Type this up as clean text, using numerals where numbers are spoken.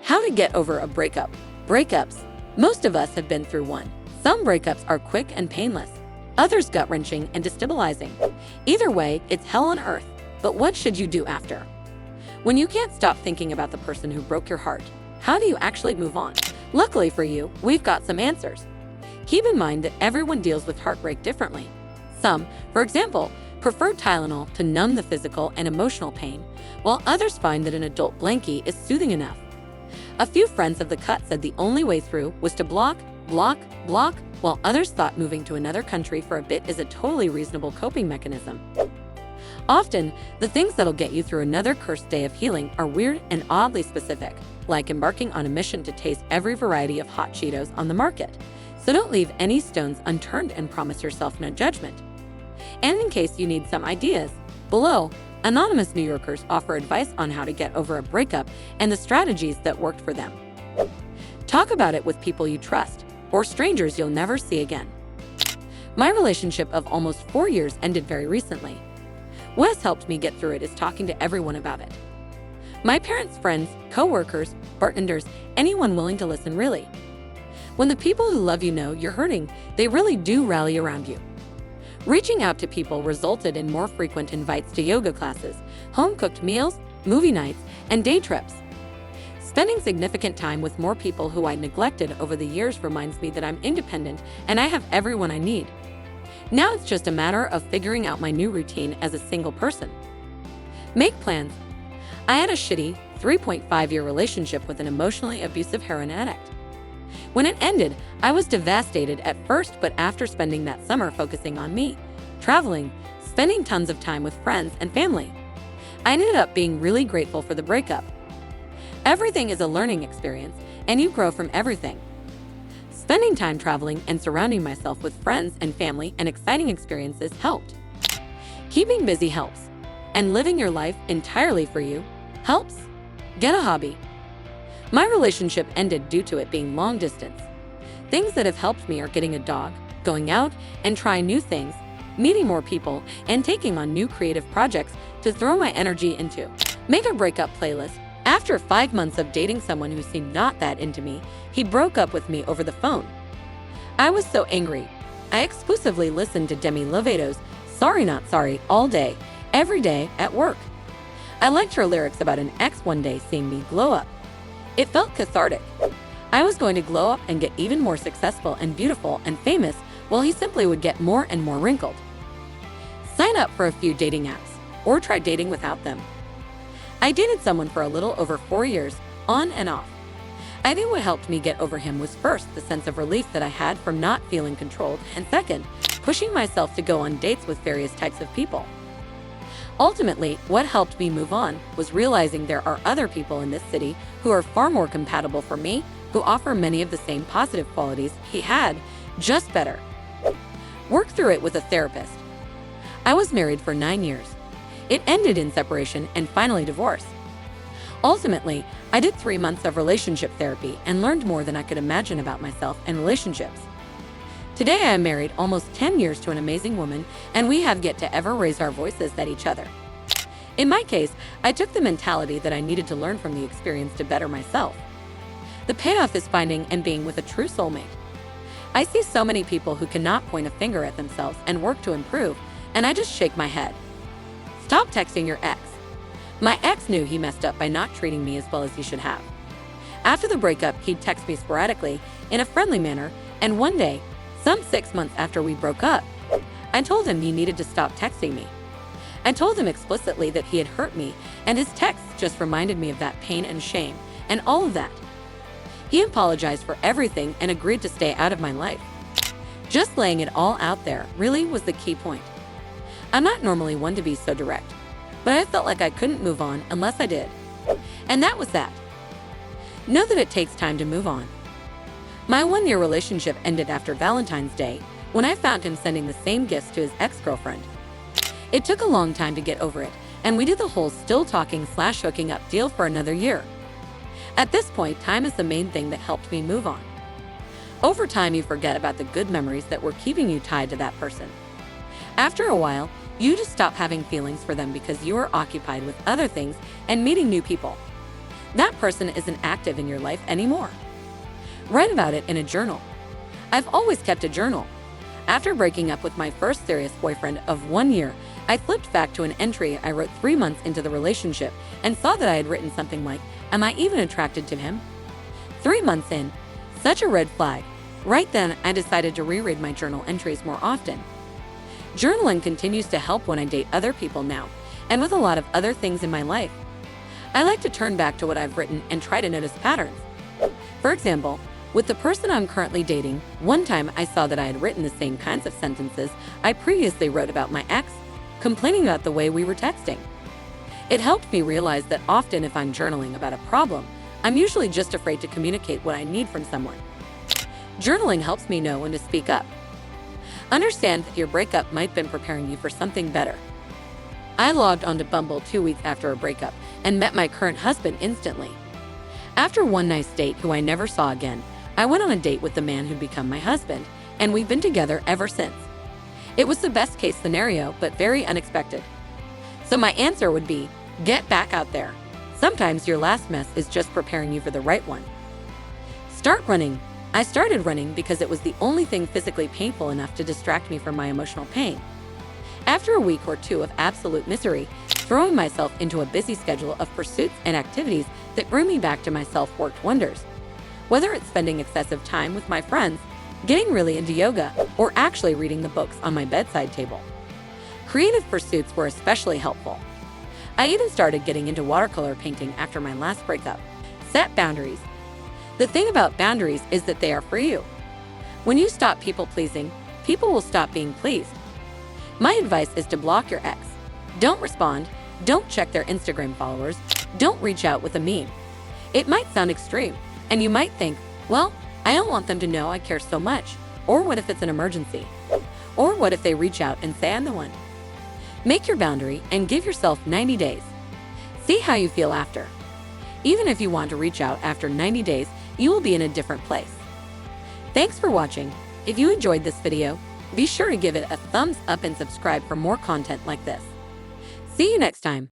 How to get over a breakup. Breakups. Most of us have been through one. Some breakups are quick and painless. Others gut-wrenching and destabilizing. Either way, it's hell on earth. But what should you do after? When you can't stop thinking about the person who broke your heart, how do you actually move on? Luckily for you, we've got some answers. Keep in mind that everyone deals with heartbreak differently. Some, for example, prefer Tylenol to numb the physical and emotional pain, while others find that an adult blankie is soothing enough. A few friends of the cut said the only way through was to block, while others thought moving to another country for a bit is a totally reasonable coping mechanism. Often, the things that'll get you through another cursed day of healing are weird and oddly specific, like embarking on a mission to taste every variety of hot Cheetos on the market. So don't leave any stones unturned and promise yourself no judgment. And in case you need some ideas, below, anonymous New Yorkers offer advice on how to get over a breakup and the strategies that worked for them. Talk about it with people you trust, or strangers you'll never see again. My relationship of almost 4 years ended very recently. What has helped me get through it is talking to everyone about it. My parents, friends, co-workers, bartenders, anyone willing to listen really. When the people who love you know you're hurting, they really do rally around you. Reaching out to people resulted in more frequent invites to yoga classes, home-cooked meals, movie nights, and day trips. Spending significant time with more people who I neglected over the years reminds me that I'm independent and I have everyone I need. Now it's just a matter of figuring out my new routine as a single person. Make plans. I had a shitty 3.5-year relationship with an emotionally abusive heroin addict. When it ended, I was devastated at first, but after spending that summer focusing on me, traveling, spending tons of time with friends and family, I ended up being really grateful for the breakup. Everything is a learning experience, and you grow from everything. Spending time traveling and surrounding myself with friends and family and exciting experiences helped. Keeping busy helps, and living your life entirely for you helps. Get a hobby. My relationship ended due to it being long distance. Things that have helped me are getting a dog, going out and trying new things, meeting more people, and taking on new creative projects to throw my energy into. Make a breakup playlist. After 5 months of dating someone who seemed not that into me, he broke up with me over the phone. I was so angry. I exclusively listened to Demi Lovato's Sorry Not Sorry all day, every day at work. I liked her lyrics about an ex one day seeing me glow up. It felt cathartic. I was going to glow up and get even more successful and beautiful and famous, while he simply would get more and more wrinkled. Sign up for a few dating apps, or try dating without them. I dated someone for a little over 4 years, on and off. I think what helped me get over him was first the sense of relief that I had from not feeling controlled, and second, pushing myself to go on dates with various types of people. Ultimately, what helped me move on was realizing there are other people in this city who are far more compatible for me, who offer many of the same positive qualities he had, just better. Work through it with a therapist. I was married for 9 years. It ended in separation and finally divorce. Ultimately, I did 3 months of relationship therapy and learned more than I could imagine about myself and relationships. Today I am married almost 10 years to an amazing woman, and we have yet to ever raise our voices at each other. In my case, I took the mentality that I needed to learn from the experience to better myself. The payoff is finding and being with a true soulmate. I see so many people who cannot point a finger at themselves and work to improve, and I just shake my head. Stop texting your ex. My ex knew he messed up by not treating me as well as he should have. After the breakup, he'd text me sporadically in a friendly manner, and one day, some 6 months after we broke up, I told him he needed to stop texting me. I told him explicitly that he had hurt me, and his texts just reminded me of that pain and shame, and all of that. He apologized for everything and agreed to stay out of my life. Just laying it all out there really was the key point. I'm not normally one to be so direct, but I felt like I couldn't move on unless I did. And that was that. Know that it takes time to move on. My 1-year relationship ended after Valentine's Day, when I found him sending the same gifts to his ex-girlfriend. It took a long time to get over it, and we did the whole still talking/hooking up deal for another year. At this point, time is the main thing that helped me move on. Over time, you forget about the good memories that were keeping you tied to that person. After a while, you just stop having feelings for them because you are occupied with other things and meeting new people. that person isn't active in your life anymore. Write about it in a journal. I've always kept a journal. After breaking up with my first serious boyfriend of 1 year, I flipped back to an entry I wrote 3 months into the relationship and saw that I had written something like, "Am I even attracted to him?" 3 months in, such a red flag. Right then, I decided to reread my journal entries more often. Journaling continues to help when I date other people now, and with a lot of other things in my life. I like to turn back to what I've written and try to notice patterns. For example, with the person I'm currently dating, one time I saw that I had written the same kinds of sentences I previously wrote about my ex, complaining about the way we were texting. It helped me realize that often if I'm journaling about a problem, I'm usually just afraid to communicate what I need from someone. Journaling helps me know when to speak up. Understand that your breakup might have been preparing you for something better. I logged onto Bumble 2 weeks after a breakup and met my current husband instantly. After one nice date who I never saw again, I went on a date with the man who'd become my husband, and we've been together ever since. It was the best case scenario, but very unexpected. So my answer would be, get back out there. Sometimes your last mess is just preparing you for the right one. Start running. I started running because it was the only thing physically painful enough to distract me from my emotional pain. After a week or two of absolute misery, throwing myself into a busy schedule of pursuits and activities that grew me back to myself worked wonders. Whether it's spending excessive time with my friends, getting really into yoga, or actually reading the books on my bedside table. Creative pursuits were especially helpful. I even started getting into watercolor painting after my last breakup. Set boundaries. The thing about boundaries is that they are for you. When you stop people-pleasing, people will stop being pleased. My advice is to block your ex. Don't respond. Don't check their Instagram followers. Don't reach out with a meme. It might sound extreme, and you might think, well, I don't want them to know I care so much. Or what if it's an emergency? Or what if they reach out and say I'm the one? Make your boundary and give yourself 90 days. See how you feel after. Even if you want to reach out after 90 days, you will be in a different place. Thanks for watching. If you enjoyed this video, be sure to give it a thumbs up and subscribe for more content like this. See you next time.